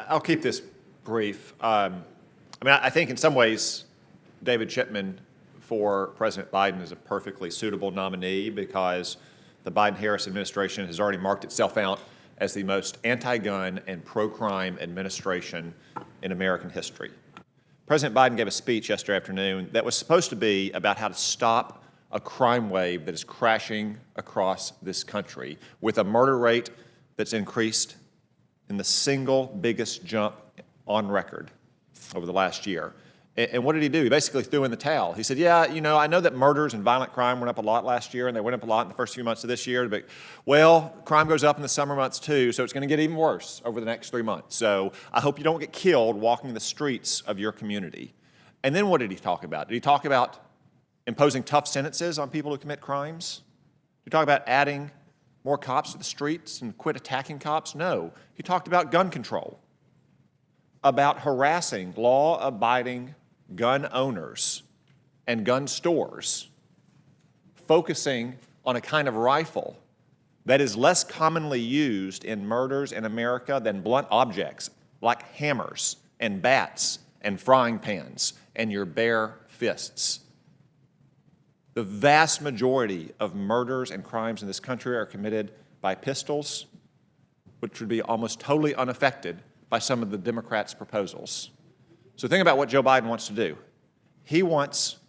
I'll keep this brief. I think in some ways, David Chipman for President Biden is a perfectly suitable nominee because the Biden-Harris administration has already marked itself out as the most anti-gun and pro-crime administration in American history. President Biden gave a speech yesterday afternoon that was supposed to be about how to stop a crime wave that is crashing across this country with a murder rate that's increased in the single biggest jump on record over the last year. And what did he do? He basically threw in the towel. He said, yeah, I know that murders and violent crime went up a lot last year, and they went up a lot in the first few months of this year, but, well, crime goes up in the summer months too, so it's going to get even worse over the next 3 months. So I hope you don't get killed walking the streets of your community. And then what did he talk about? Did he talk about imposing tough sentences on people who commit crimes? Did he talk about adding more cops to the streets and quit attacking cops? No. He talked about gun control, about harassing law-abiding gun owners and gun stores, focusing on a kind of rifle that is less commonly used in murders in America than blunt objects like hammers and bats and frying pans and your bare fists. The vast majority of murders and crimes in this country are committed by pistols, which would be almost totally unaffected by some of the Democrats' proposals. So think about what Joe Biden wants to do. He wants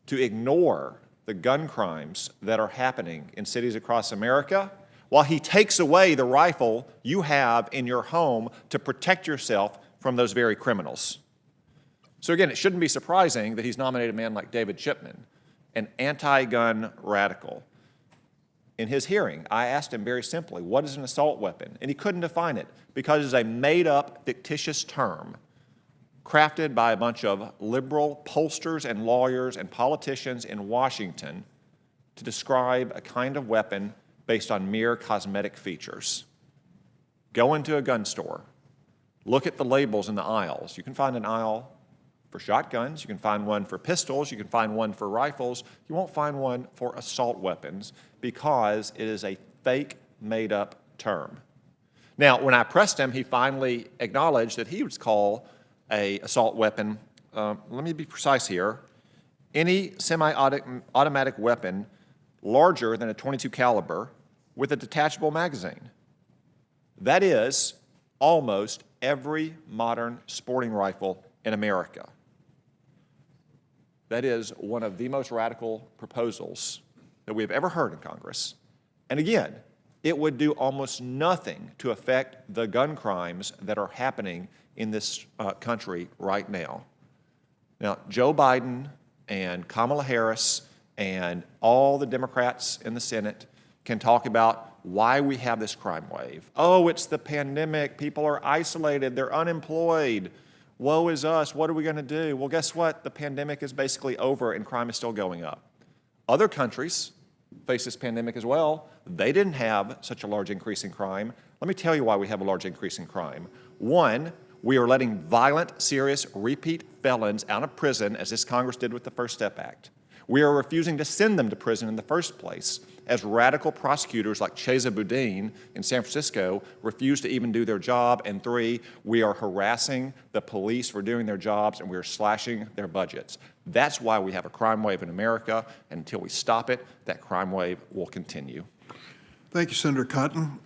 to ignore the gun crimes that are happening in cities across America while he takes away the rifle you have in your home to protect yourself from those very criminals. So again, it shouldn't be surprising that he's nominated a man like David Chipman, an anti-gun radical. In his hearing, I asked him very simply, what is an assault weapon? And he couldn't define it because it's a made-up, fictitious term crafted by a bunch of liberal pollsters and lawyers and politicians in Washington to describe a kind of weapon based on mere cosmetic features. Go into a gun store, look at the labels in the aisles. You can find an aisle for shotguns, you can find one for pistols, you can find one for rifles. You won't find one for assault weapons because it is a fake, made-up term. Now, when I pressed him, he finally acknowledged that he would call an assault weapon, let me be precise here, any semi-automatic weapon larger than a .22 caliber with a detachable magazine. That is almost every modern sporting rifle in America. That is one of the most radical proposals that we have ever heard in Congress. And again, it would do almost nothing to affect the gun crimes that are happening in this country right now. Now, Joe Biden and Kamala Harris and all the Democrats in the Senate can talk about why we have this crime wave. Oh, it's the pandemic. People are isolated. They're unemployed. Woe is us. What are we going to do? Well, guess what? The pandemic is basically over and crime is still going up. Other countries face this pandemic as well. They didn't have such a large increase in crime. Let me tell you why we have a large increase in crime. One, we are letting violent, serious, repeat felons out of prison, as this Congress did with the First Step Act. We are refusing to send them to prison in the first place, as radical prosecutors like Chesa Boudin in San Francisco refuse to even do their job. And three, we are harassing the police for doing their jobs, and we are slashing their budgets. That's why we have a crime wave in America, and until we stop it, that crime wave will continue. Thank you, Senator Cotton.